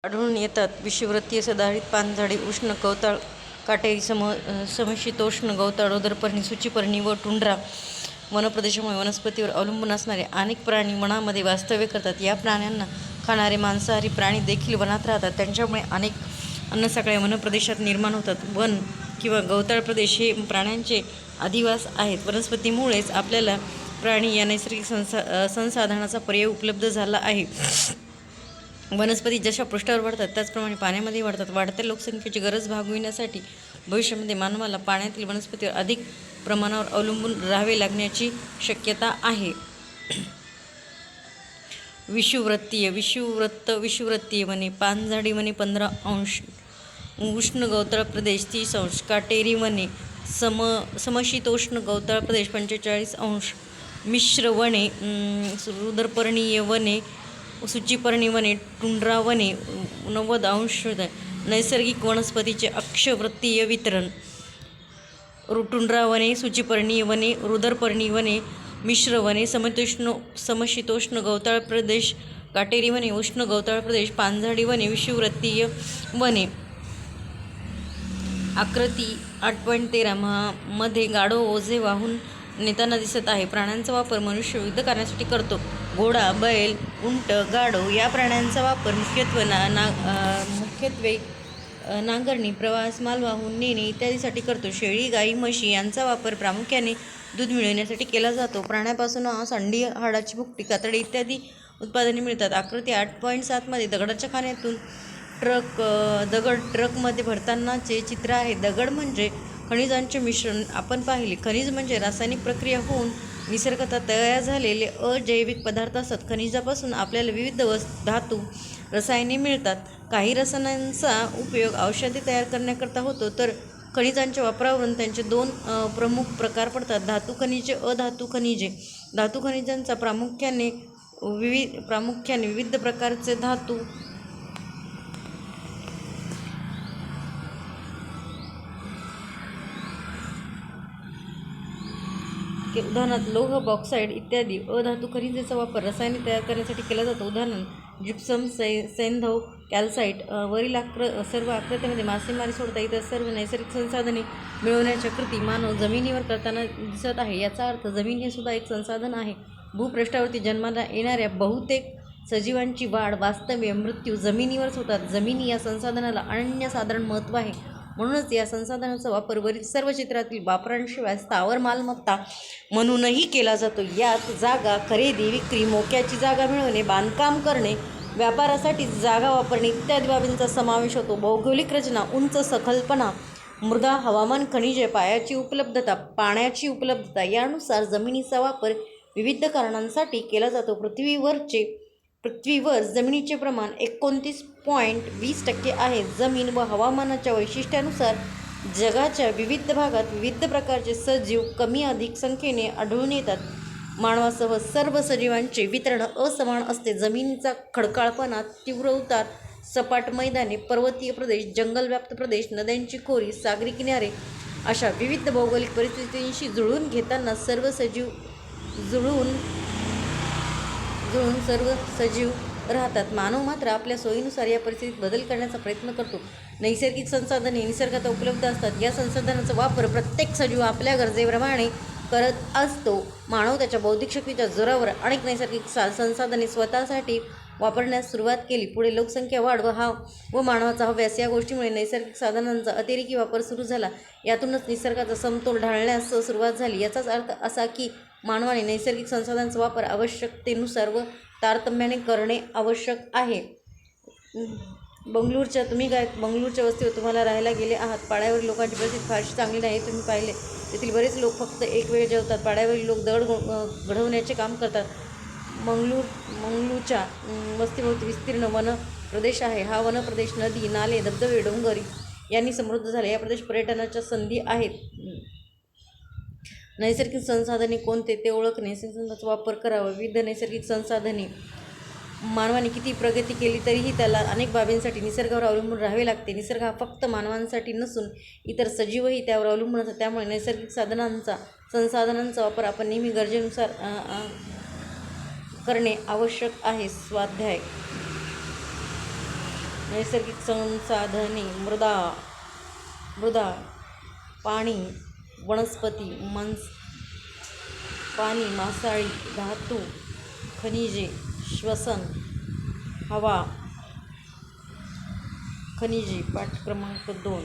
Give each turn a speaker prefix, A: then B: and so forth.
A: आढळून येतात. विषुववृत्तीय सदाहरित पानझडी, उष्ण गवताळ, काटेरी समशीतोष्ण गवताळ, उदरपर्णी, सूचीपर्णी व टुंड्रा वनप्रदेशामुळे वनस्पतीवर अवलंबून असणारे अनेक प्राणी वनामध्ये वास्तव्य करतात. या प्राण्यांना खाणारे मांसाहारी प्राणी देखील वनात राहतात. त्यांच्यामुळे अनेक अन्नसाखळ्या वनप्रदेशात निर्माण होतात. वन किंवा गवताळ प्रदेश हे प्राण्यांचे अधिवास आहेत. वनस्पतीमुळेच आपल्याला प्राणी या नैसर्गिक संसाधनाचा पर्याय उपलब्ध झाला आहे. वनस्पती जशा पृष्ठावर वाढतात त्याचप्रमाणे पाण्यामध्ये वाढतात. वाढत्या लोकसंख्येची गरज भागविण्यासाठी भविष्यामध्ये मानवाला पाण्यातील वनस्पतीवर अधिक प्रमाणावर अवलंबून राहावे लागण्याची शक्यता आहे. विषुववृत्तीय वने, पानझडी वने 15°, उष्ण गवताळ प्रदेश 30°, काटेरी वने, समशीतोष्ण गवताळ प्रदेश 45°, मिश्र वने, रुदरपर्णीय वने, सूचीपर्णी वने, टुंड्रा वने 90°. नैसर्गिक वनस्पतीचे अक्षवृत्तीय वितरण: टुंड्रा वने, सूचीपर्णीय वने, रुदरपर्णी वने, मिश्र वने, समशीतोष्ण गवताळ प्रदेश, काटेरी वने, उष्ण गवताळ प्रदेश, पानझडी वने, विषुववृत्तीय वने. आकृती 8.13 मध्ये गाढव ओझे वाहून नेताना दिसत आहे. प्राण्यांचा वापर मनुष्य विविध कारणासाठी करतो. घोडा, बैल, उंट, गाढव या प्राण्यांचा वापर मुख्यत्वे नांगरणी, प्रवास, माल वाहून नेणे इत्यादीसाठी करतो. शेळी, गाई, म्हशी यांचा वापर प्रामुख्याने दूध मिळविण्यासाठी केला जातो. प्राण्यापासून सांडी, हाडाची भुकटी, कातडे इत्यादी उत्पादने मिळतात. आकृती 8.7 मध्ये दगडाच्या खाण्यातून ट्रकमध्ये भरतानाचे चित्र आहे. दगड म्हणजे खनिजांचे मिश्रण आपण पाहिले. खनिज म्हणजे रासायनिक प्रक्रिया होऊन निसर्गतः तयार झालेले अजैविक पदार्थ असतात. खनिजापासून आपल्याला विविध धातू, रसायने मिळतात. काही रसायनांचा उपयोग औषधे तयार करण्याकरता होतो, तर खनिजांच्या वापरावरून त्यांचे दोन प्रमुख प्रकार पडतात: धातू खनिजे, अधातू खनिजे. धातू खनिजांचा प्रामुख्याने विविध प्रकारचे धातू उदाहरणार्थ लोह, बॉक्साईड इत्यादी. अधातू खनिजेचा वापर रसायने तयार करण्यासाठी केला जातो. उदाहरण जिप्सम, सैंधव, कॅल्साइट. वरील सर्व आकृत्यामध्ये मासेमारी सोडता इतर सर्व नैसर्गिक संसाधने मिळवण्याच्या कृती मानव जमिनीवर करताना दिसत आहे. याचा अर्थ जमीन हे सुद्धा एक संसाधन आहे. भूपृष्ठावरती जन्माला येणाऱ्या बहुतेक सजीवांची वाढ, वास्तव्य, मृत्यू जमिनीवरच होतात. जमिनी या संसाधनाला अनन्यसाधारण महत्त्व आहे. म्हणूनच या संसाधनाचा वापर वरील सर्व क्षेत्रातील वापरांशिवाय स्थावर मालमत्ता म्हणूनही केला जातो. यात जागा खरेदी, विक्री, मोक्याची जागा मिळवणे, बांधकाम करणे, व्यापारासाठी जागा वापरणे इत्यादी बाबींचा समावेश होतो. भौगोलिक रचना, उंच, सखलपणा, मृदा, हवामान, खनिजे, पायाची उपलब्धता, पाण्याची उपलब्धता यानुसार जमिनीचा वापर विविध कारणांसाठी केला जातो. पृथ्वीवर जमिनीचे प्रमाण 29.20% आहे. जमीन व हवामानाच्या वैशिष्ट्यानुसार जगाच्या विविध भागात विविध प्रकारचे सजीव कमी अधिक संख्येने आढळून येतात. मानवासह सर्व सजीवांचे वितरण असमान असते. जमिनीचा खडकाळपणा, तीव्र उतार, सपाट मैदाने, पर्वतीय प्रदेश, जंगलव्याप्त प्रदेश, नद्यांची खोरी, सागरी किनारे अशा विविध भौगोलिक परिस्थितींशी जुळवून घेताना सर्व सजीव राहतात. मानव मात्र आपल्या सोयीनुसार या परिस्थितीत बदल करण्याचा प्रयत्न करतो. नैसर्गिक संसाधने निसर्गात उपलब्ध असतात. या संसाधनांचा वापर प्रत्येक सजीव आपल्या गरजेप्रमाणे करत असतो. मानव त्याच्या बौद्धिक शक्तीच्या जोरावर अनेक नैसर्गिक संसाधने स्वतःसाठी वापरण्यास सुरुवात केली. पुढे लोकसंख्या वाढ व मानवाचा हव्यास या गोष्टीमुळे नैसर्गिक साधनांचा अतिरेकी वापर सुरू झाला. यातूनच निसर्गाचा समतोल ढाळण्यास सुरुवात झाली. याचाच अर्थ असा की मानवाने नैसर्गिक संसाधनांचा वापर आवश्यकतेनुसार व तारतम्याने करणे आवश्यक आहे. बंगळूरच्या वस्तीवर तुम्हाला राहायला गेले आहात. पाड्यावरील लोकांची परिस्थिती फारशी चांगली नाही हे तुम्ही पाहिले. तेथील बरेच लोक फक्त एक वेळ जेवतात. पाड्यावरील लोक दगड घडवण्याचे काम करतात. मंगळूरच्या वस्तीभोवती विस्तीर्ण वन प्रदेश आहे. हा वन प्रदेश नदी, नाले, धबधबे, डोंगर यांनी समृद्ध झाले. या प्रदेश पर्यटनाच्या संधी आहेत. नैसर्गिक संसाधने कोणते ते ओळखणे, नैसर्गिक संसाधनांचा वापर करावा. विविध नैसर्गिक संसाधने. मानवाने किती प्रगती केली तरीही त्याला अनेक बाबींसाठी निसर्गावर अवलंबून राहावे लागते. निसर्ग हा फक्त मानवांसाठी नसून इतर सजीवही त्यावर अवलंबून असतात. त्यामुळे नैसर्गिक संसाधनांचा वापर आपण नेहमी गरजेनुसार करणे आवश्यक आहे. स्वाध्याय नैसर्गिक संसाधने मृदा, पाणी, वनस्पती, पाणी, मासळी, धातू, खनिजे, श्वसन, हवा, खनिजे. पाठ क्रमांक 2.